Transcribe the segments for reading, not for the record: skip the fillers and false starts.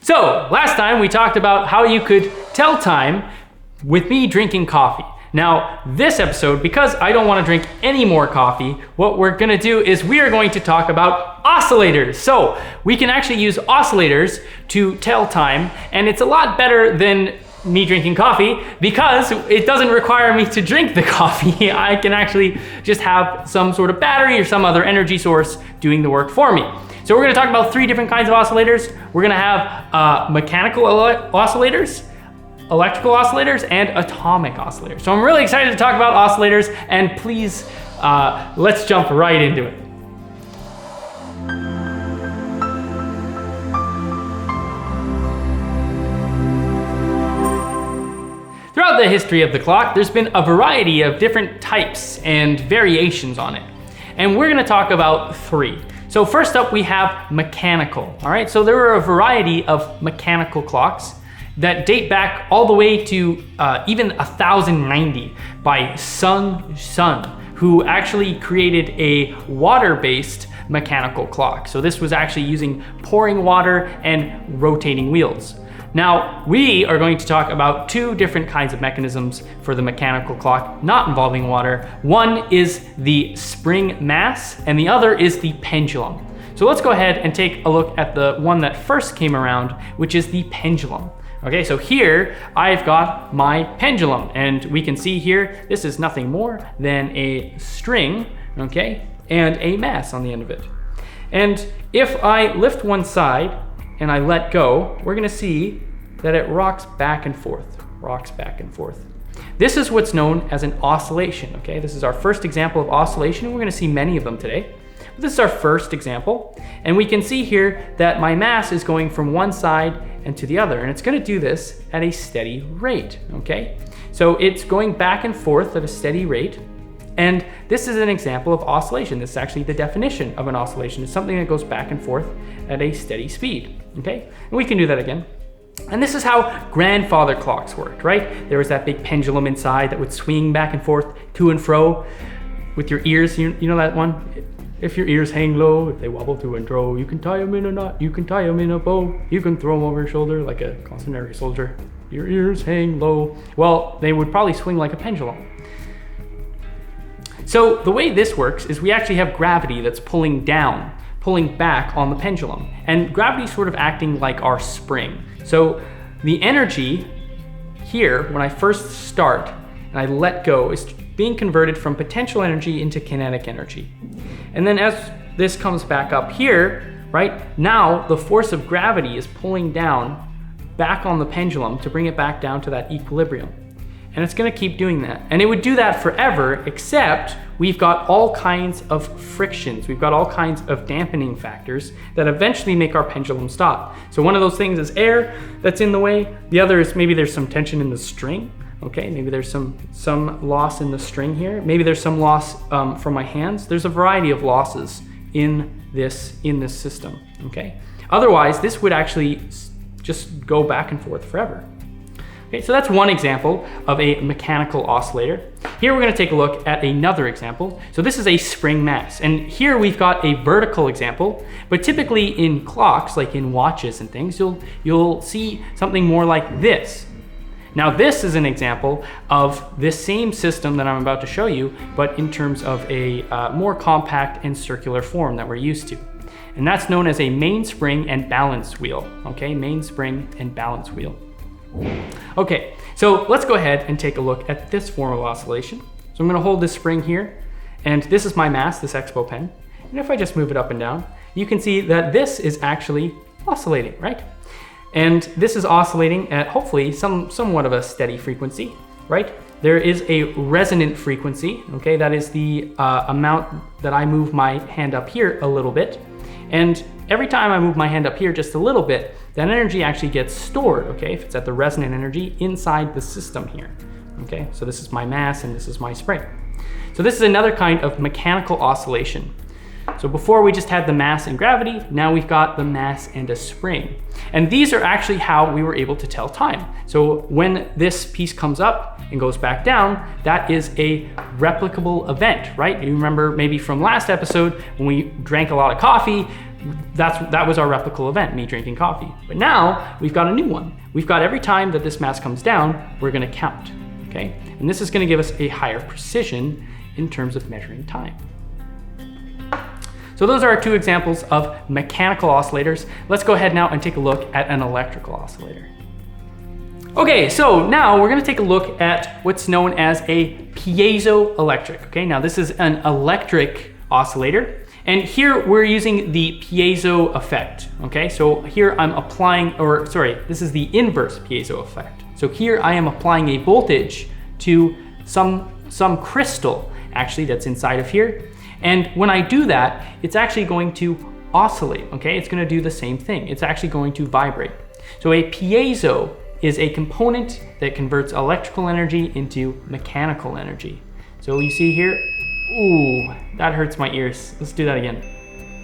So last time we talked about how you could tell time with me drinking coffee. Now this episode, because I don't want to drink any more coffee, what we're going to do is we are going to talk about oscillators. So we can actually use oscillators to tell time, and it's a lot better than me drinking coffee because it doesn't require me to drink the coffee. I can actually just have some sort of battery or some other energy source doing the work for me. So we're going to talk about 3 different kinds of oscillators. We're going to have mechanical oscillators, electrical oscillators, and atomic oscillators. So I'm really excited to talk about oscillators, and please, let's jump right into it. Throughout the history of the clock, there's been a variety of different types and variations on it. And we're gonna talk about 3. So first up, we have mechanical, all right? So there are a variety of mechanical clocks that date back all the way to even 1090 by Sun, who actually created a water-based mechanical clock. So this was actually using pouring water and rotating wheels. Now, we are going to talk about 2 different kinds of mechanisms for the mechanical clock not involving water. One is the spring mass, and the other is the pendulum. So let's go ahead and take a look at the one that first came around, which is the pendulum. Okay, so here I've got my pendulum, and we can see here, this is nothing more than a string, okay, and a mass on the end of it. And if I lift one side and I let go, we're gonna see that it rocks back and forth. This is what's known as an oscillation, okay? This is our first example of oscillation, and we're gonna see many of them today. But this is our first example, and we can see here that my mass is going from one side and to the other, and it's gonna do this at a steady rate, okay? So it's going back and forth at a steady rate, and this is an example of oscillation. This is actually the definition of an oscillation. It's something that goes back and forth at a steady speed, okay? And we can do that again. And this is how grandfather clocks worked, right? There was that big pendulum inside that would swing back and forth to and fro with your ears. You know that one? If your ears hang low, if they wobble to and fro, you can tie them in a knot, you can tie them in a bow, you can throw them over your shoulder like a mercenary soldier. Your ears hang low. Well, they would probably swing like a pendulum. So the way this works is we actually have gravity that's pulling down, pulling back on the pendulum. And gravity's sort of acting like our spring. So the energy here, when I first start and I let go, is being converted from potential energy into kinetic energy. And then as this comes back up here, right, now the force of gravity is pulling down back on the pendulum to bring it back down to that equilibrium. And it's gonna keep doing that. And it would do that forever, except we've got all kinds of frictions. We've got all kinds of dampening factors that eventually make our pendulum stop. So one of those things is air that's in the way. The other is maybe there's some tension in the string. Okay, maybe there's some loss in the string here. Maybe there's some loss from my hands. There's a variety of losses in this system, okay? Otherwise, this would actually just go back and forth forever. Okay, so that's one example of a mechanical oscillator. Here we're gonna take a look at another example. So this is a spring mass, and here we've got a vertical example, but typically in clocks, like in watches and things, you'll see something more like this. Now this is an example of this same system that I'm about to show you, but in terms of a more compact and circular form that we're used to. And that's known as a mainspring and balance wheel, okay? Mainspring and balance wheel. Okay, so let's go ahead and take a look at this form of oscillation. So I'm gonna hold this spring here, and this is my mass, this Expo pen. And if I just move it up and down, you can see that this is actually oscillating, right? And this is oscillating at hopefully somewhat of a steady frequency, right? There is a resonant frequency, okay? That is the amount that I move my hand up here a little bit. And every time I move my hand up here just a little bit, that energy actually gets stored, okay? If it's at the resonant energy inside the system here, okay? So this is my mass and this is my spring. So this is another kind of mechanical oscillation. So before we just had the mass and gravity, now we've got the mass and a spring. And these are actually how we were able to tell time. So when this piece comes up and goes back down, that is a replicable event, right? You remember maybe from last episode when we drank a lot of coffee, that was our replicable event, me drinking coffee. But now we've got a new one. We've got every time that this mass comes down, we're gonna count, okay? And this is gonna give us a higher precision in terms of measuring time. So those are our two examples of mechanical oscillators. Let's go ahead now and take a look at an electrical oscillator. Okay, so now we're gonna take a look at what's known as a piezoelectric, okay? Now this is an electric oscillator, and here we're using the piezo effect, okay? So here I'm applying, or sorry, this is the inverse piezo effect. So here I am applying a voltage to some crystal, actually, that's inside of here. And when I do that, it's actually going to oscillate, okay? It's gonna do the same thing. It's actually going to vibrate. So a piezo is a component that converts electrical energy into mechanical energy. So you see here, ooh, that hurts my ears. Let's do that again.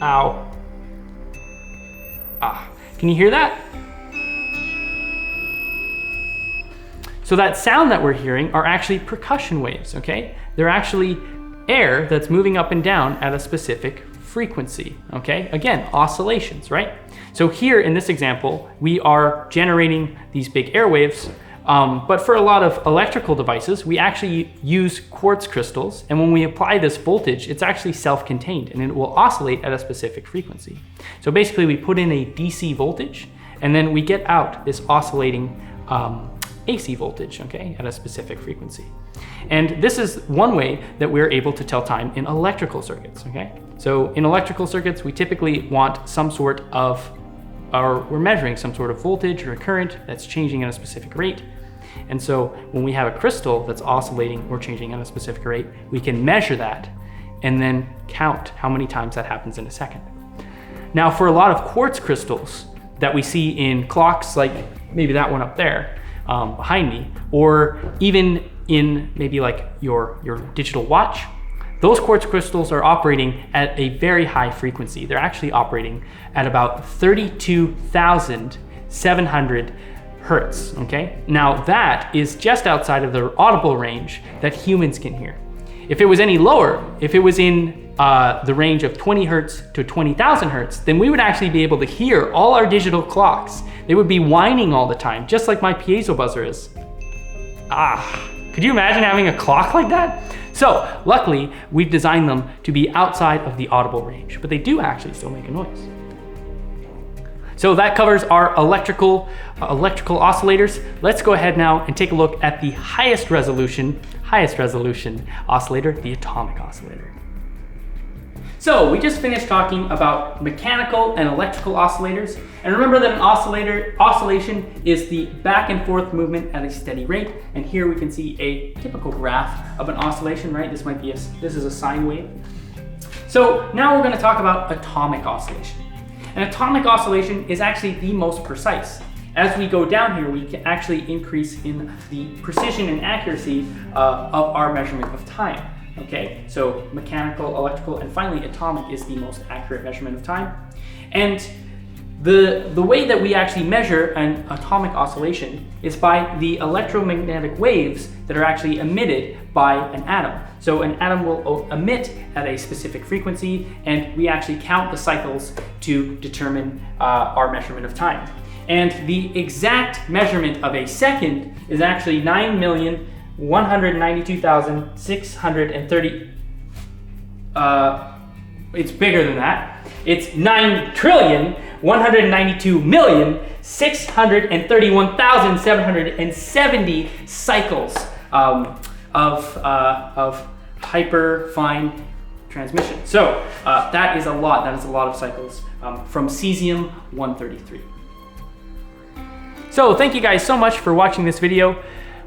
Ow. Ah, can you hear that? So that sound that we're hearing are actually percussion waves, okay? They're actually air that's moving up and down at a specific frequency, okay? Again, oscillations, right? So here in this example, we are generating these big air waves, but for a lot of electrical devices, we actually use quartz crystals, and when we apply this voltage, it's actually self-contained, and it will oscillate at a specific frequency. So basically, we put in a DC voltage, and then we get out this oscillating AC voltage, okay, at a specific frequency. And this is one way that we're able to tell time in electrical circuits, okay? So in electrical circuits, we typically want some sort of, or we're measuring some sort of voltage or current that's changing at a specific rate. And so when we have a crystal that's oscillating or changing at a specific rate, we can measure that and then count how many times that happens in a second. Now for a lot of quartz crystals that we see in clocks, like maybe that one up there behind me, or even in maybe like your digital watch, those quartz crystals are operating at a very high frequency. They're actually operating at about 32,700 hertz, okay? Now that is just outside of the audible range that humans can hear. If it was any lower, if it was in the range of 20 hertz to 20,000 hertz, then we would actually be able to hear all our digital clocks. They would be whining all the time, just like my piezo buzzer is. Ah, could you imagine having a clock like that? So luckily, we've designed them to be outside of the audible range, but they do actually still make a noise. So that covers our electrical oscillators. Let's go ahead now and take a look at the highest resolution oscillator, the atomic oscillator. So we just finished talking about mechanical and electrical oscillators. And remember that an oscillation is the back and forth movement at a steady rate. And here we can see a typical graph of an oscillation, right? This is a sine wave. So now we're going to talk about atomic oscillation. An atomic oscillation is actually the most precise. As we go down here, we can actually increase in the precision and accuracy of our measurement of time. Okay, so mechanical, electrical, and finally atomic is the most accurate measurement of time. And the way that we actually measure an atomic oscillation is by the electromagnetic waves that are actually emitted by an atom. So an atom will emit at a specific frequency, and we actually count the cycles to determine our measurement of time. And the exact measurement of a second is actually 9,192,630. It's bigger than that. It's 9,192,631,770 cycles of hyper fine transmission. So that is a lot. That is a lot of cycles from cesium-133. So thank you guys so much for watching this video.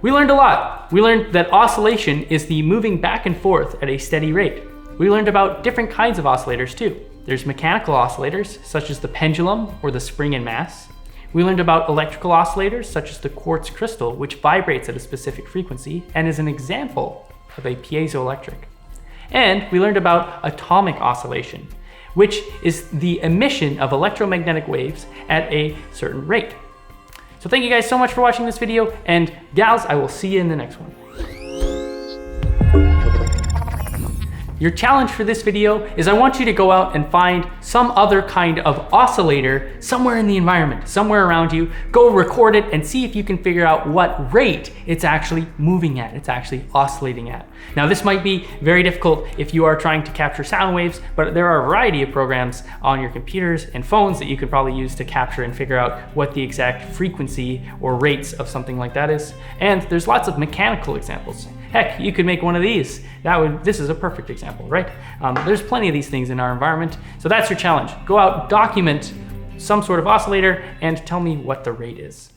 We learned a lot. We learned that oscillation is the moving back and forth at a steady rate. We learned about different kinds of oscillators too. There's mechanical oscillators, such as the pendulum or the spring and mass. We learned about electrical oscillators, such as the quartz crystal, which vibrates at a specific frequency and is an example of a piezoelectric. And we learned about atomic oscillation, which is the emission of electromagnetic waves at a certain rate. So thank you guys so much for watching this video, and gals, I will see you in the next one. Your challenge for this video is I want you to go out and find some other kind of oscillator somewhere in the environment, somewhere around you. Go record it and see if you can figure out what rate it's actually moving at, it's actually oscillating at. Now this might be very difficult if you are trying to capture sound waves, but there are a variety of programs on your computers and phones that you could probably use to capture and figure out what the exact frequency or rates of something like that is. And there's lots of mechanical examples. Heck, you could make one of these. This is a perfect example, right? There's plenty of these things in our environment. So that's your challenge. Go out, document some sort of oscillator, and tell me what the rate is.